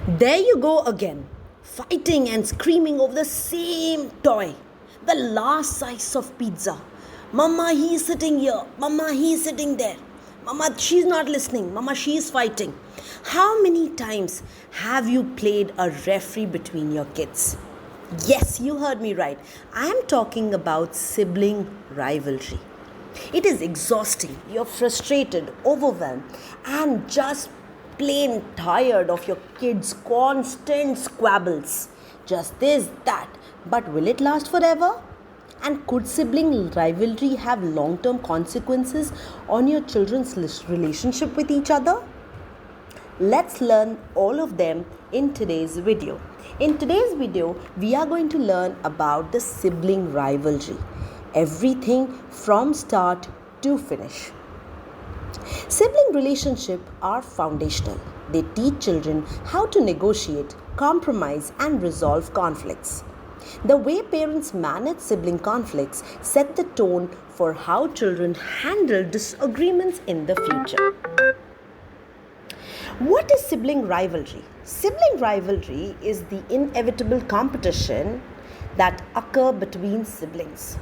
There you go again, fighting and screaming over the same toy. The last slice of pizza. Mama, he's sitting here. Mama, he's sitting there. Mama, she's not listening. Mama, she's fighting. How many times have you played a referee between your kids? Yes, you heard me right. I am talking about sibling rivalry. It is exhausting. You're frustrated, overwhelmed, and just plain tired of your kids' constant squabbles. Just this, that. But will it last forever? And could sibling rivalry have long term consequences on your children's relationship with each other? Let's learn all of them in today's video. In today's video, we are going to learn about the sibling rivalry. Everything from start to finish. Sibling relationships are foundational. They teach children how to negotiate, compromise, and resolve conflicts. The way parents manage sibling conflicts set the tone for how children handle disagreements in the future. What is sibling rivalry? Sibling rivalry is the inevitable competition that occurs between siblings.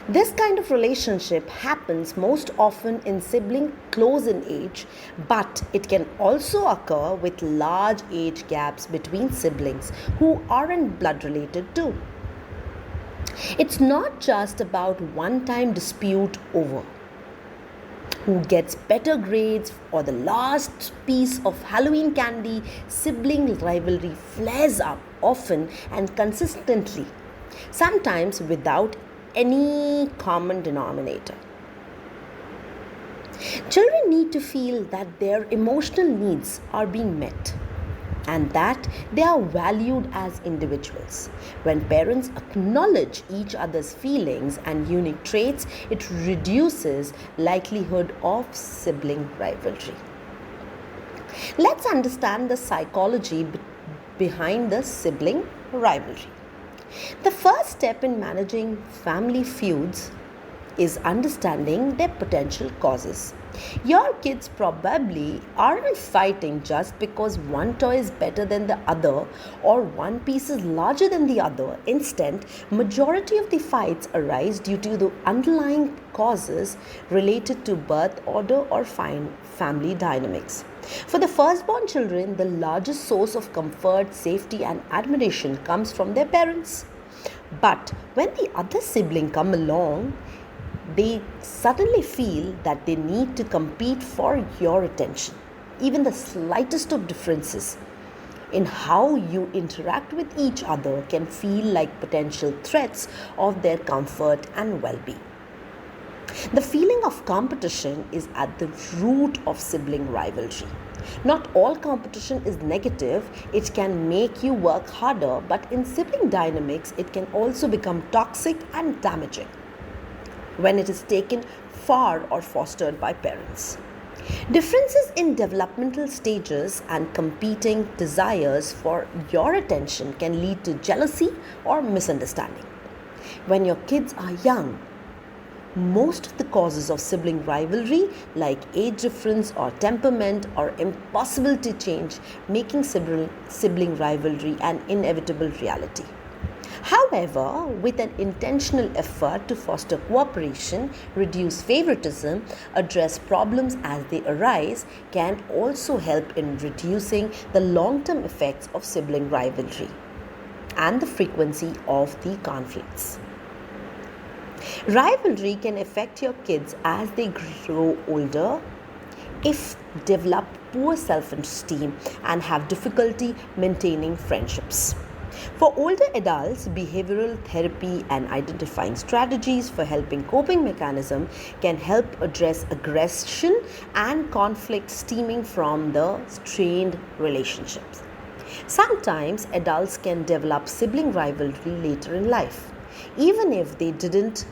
This kind of relationship happens most often in siblings close in age, but it can also occur with large age gaps between siblings who aren't blood related too. It's not just about one-time dispute over who gets better grades or the last piece of Halloween candy. Sibling rivalry flares up often and consistently, sometimes without any common denominator. Children need to feel that their emotional needs are being met and that they are valued as individuals. When parents acknowledge each other's feelings and unique traits, it reduces likelihood of sibling rivalry. Let's understand the psychology behind the sibling rivalry. The first step in managing family feuds is understanding their potential causes. Your kids probably aren't fighting just because one toy is better than the other or one piece is larger than the other. Instead, majority of the fights arise due to the underlying causes related to birth order or family dynamics. For the firstborn children, the largest source of comfort, safety, and admiration comes from their parents. But when the other sibling come along, they suddenly feel that they need to compete for your attention. Even the slightest of differences in how you interact with each other can feel like potential threats of their comfort and well-being. The feeling of competition is at the root of sibling rivalry. Not all competition is negative. It can make you work harder, but in sibling dynamics, it can also become toxic and damaging when it is taken far or fostered by parents. Differences in developmental stages and competing desires for your attention can lead to jealousy or misunderstanding. When your kids are young, most of the causes of sibling rivalry, like age difference or temperament, are impossible to change, making sibling rivalry an inevitable reality. However, with an intentional effort to foster cooperation, reduce favoritism, address problems as they arise, can also help in reducing the long-term effects of sibling rivalry and the frequency of the conflicts. Rivalry can affect your kids as they grow older if develop poor self-esteem and have difficulty maintaining friendships. For older adults, behavioral therapy and identifying strategies for helping coping mechanism can help address aggression and conflict stemming from the strained relationships. Sometimes adults can develop sibling rivalry later in life, even if they didn't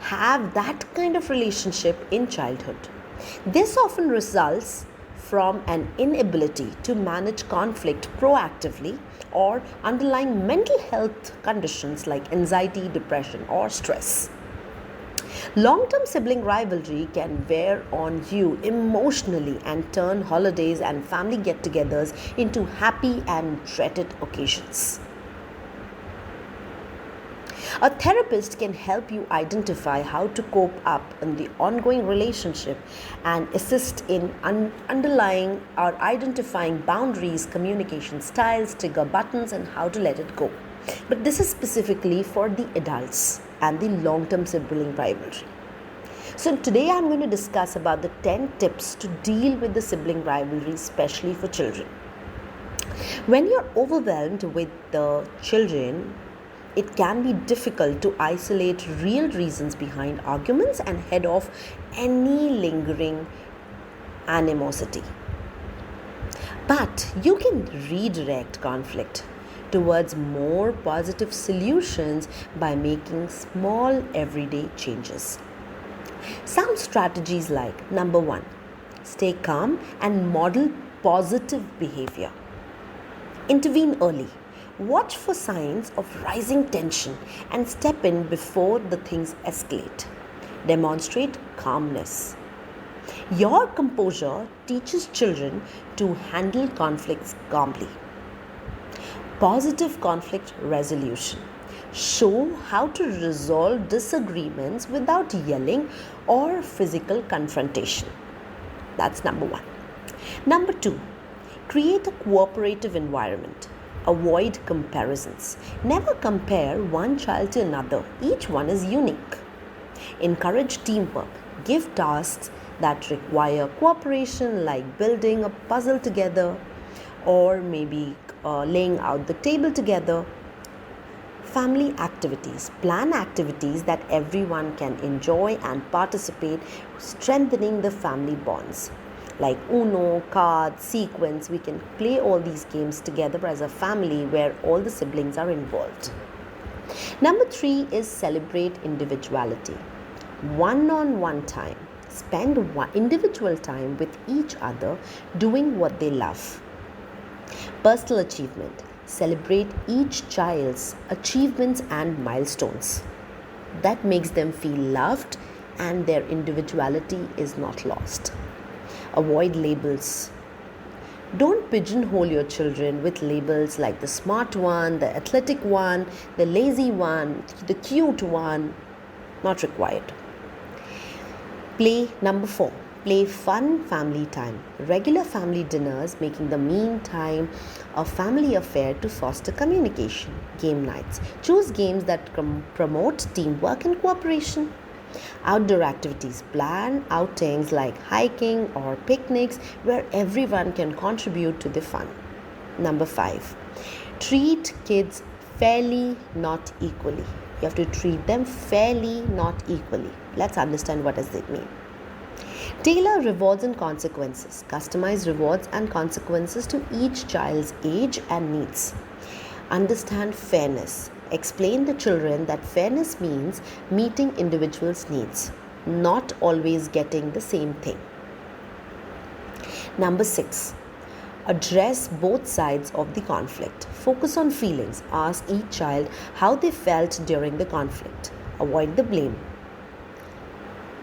have that kind of relationship in childhood. This often results from an inability to manage conflict proactively or underlying mental health conditions like anxiety, depression, or stress. Long term sibling rivalry can wear on you emotionally and turn holidays and family get togethers into happy and dreaded occasions. A therapist can help you identify how to cope up in the ongoing relationship and assist in underlying or identifying boundaries, communication styles, trigger buttons, and how to let it go. But this is specifically for the adults and the long term sibling rivalry. So today I'm going to discuss about the 10 tips to deal with the sibling rivalry, especially for children. When you're overwhelmed with the children, it can be difficult to isolate real reasons behind arguments and head off any lingering animosity. But you can redirect conflict towards more positive solutions by making small everyday changes. Some strategies like number 1, stay calm and model positive behavior. Intervene early. Watch for signs of rising tension and step in before the things escalate. Demonstrate calmness. Your composure teaches children to handle conflicts calmly. Positive conflict resolution. Show how to resolve disagreements without yelling or physical confrontation. That's number 1. Number 2, create a cooperative environment. Avoid comparisons. Never compare one child to another. Each one is unique. Encourage teamwork. Give tasks that require cooperation, like building a puzzle together or maybe laying out the table together. Family activities. Plan activities that everyone can enjoy and participate, strengthening the family bonds. Like Uno, cards, sequence, we can play all these games together as a family where all the siblings are involved. Number 3 is celebrate individuality. One-on-one time. Spend individual time with each other doing what they love. Personal achievement. Celebrate each child's achievements and milestones. That makes them feel loved and their individuality is not lost. Avoid labels. Don't pigeonhole your children with labels like the smart one, the athletic one, the lazy one, the cute one. Not required. Play. Number 4. Play fun family time. Regular family dinners, making the mean time a family affair to foster communication. Game nights. Choose games that promote teamwork and cooperation. Outdoor activities. Plan outings like hiking or picnics where everyone can contribute to the fun. Number 5. Treat kids fairly, not equally. You have to treat them fairly, not equally. Let's understand what does it mean. Tailor rewards and consequences. Customize rewards and consequences to each child's age and needs. Understand fairness. Explain to children that fairness means meeting individuals' needs, not always getting the same thing. Number 6. Address both sides of the conflict. Focus on feelings. Ask each child how they felt during the conflict. Avoid the blame.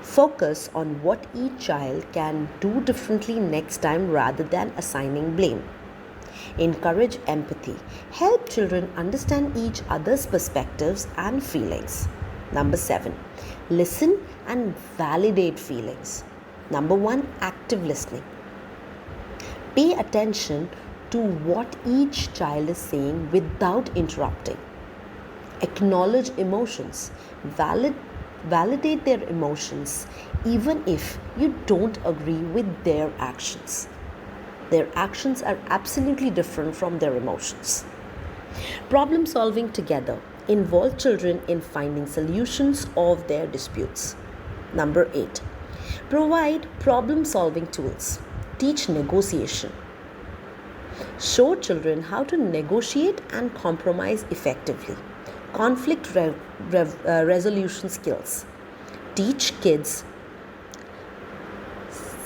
Focus on what each child can do differently next time rather than assigning blame. Encourage empathy. Help children understand each other's perspectives and feelings. Number 7. Listen and validate feelings. Number 1. Active listening. Pay attention to what each child is saying without interrupting. Acknowledge emotions. Validate their emotions even if you don't agree with their actions. Their actions are absolutely different from their emotions. Problem solving together. Involve children in finding solutions of their disputes. Number 8. Provide problem solving tools. Teach negotiation. Show children how to negotiate and compromise effectively. Conflict resolution skills. Teach kids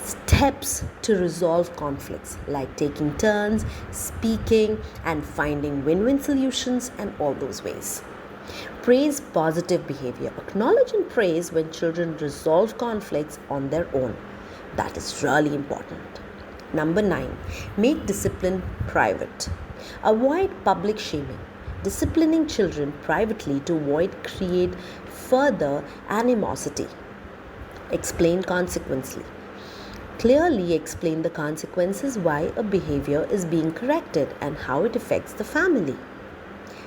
steps to resolve conflicts, like taking turns, speaking, and finding win-win solutions, and all those ways. Praise positive behavior. Acknowledge and praise when children resolve conflicts on their own. That is really important. Number 9, make discipline private. Avoid public shaming. Disciplining children privately to avoid create further animosity. Explain consequently. Clearly explain the consequences why a behavior is being corrected and how it affects the family.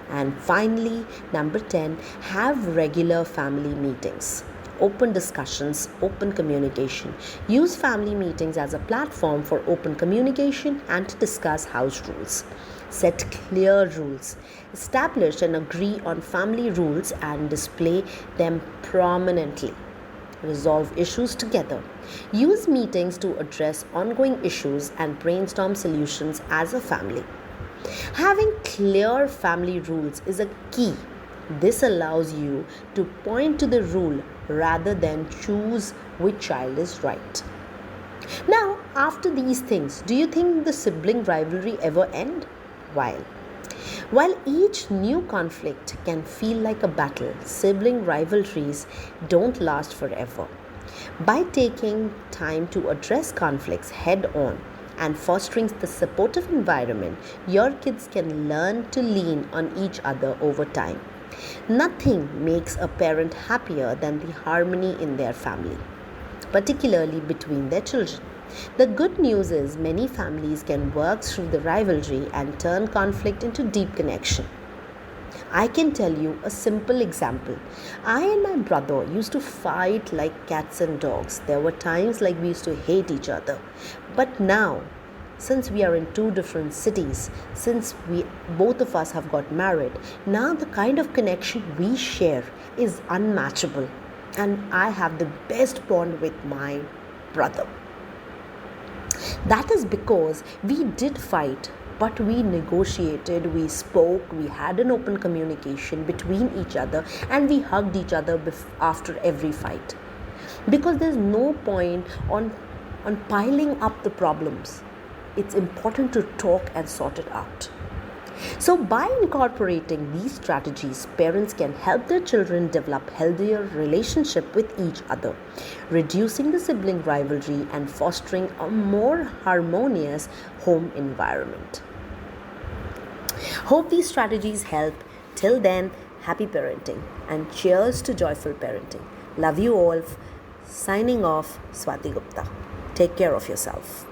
And finally, number 10, have regular family meetings. Open discussions, open communication. Use family meetings as a platform for open communication and to discuss house rules. Set clear rules. Establish and agree on family rules and display them prominently. Resolve issues together. Use meetings to address ongoing issues and brainstorm solutions as a family. Having clear family rules is a key. This allows you to point to the rule rather than choose which child is right. Now, after these things, do you think the sibling rivalry ever end? While each new conflict can feel like a battle, sibling rivalries don't last forever. By taking time to address conflicts head on and fostering the supportive environment, your kids can learn to lean on each other over time. Nothing makes a parent happier than the harmony in their family, particularly between their children. The good news is many families can work through the rivalry and turn conflict into deep connection. I can tell you a simple example. I and my brother used to fight like cats and dogs. There were times like we used to hate each other. But now, since we are in two different cities, since we both of us have got married, now the kind of connection we share is unmatchable. And I have the best bond with my brother. That is because we did fight, but we negotiated, we spoke, we had an open communication between each other, and we hugged each other after every fight. Because there's no point on piling up the problems. It's important to talk and sort it out. So by incorporating these strategies, parents can help their children develop healthier relationship with each other, reducing the sibling rivalry and fostering a more harmonious home environment. Hope these strategies help. Till then, happy parenting and cheers to joyful parenting. Love you all. Signing off, Swati Gupta. Take care of yourself.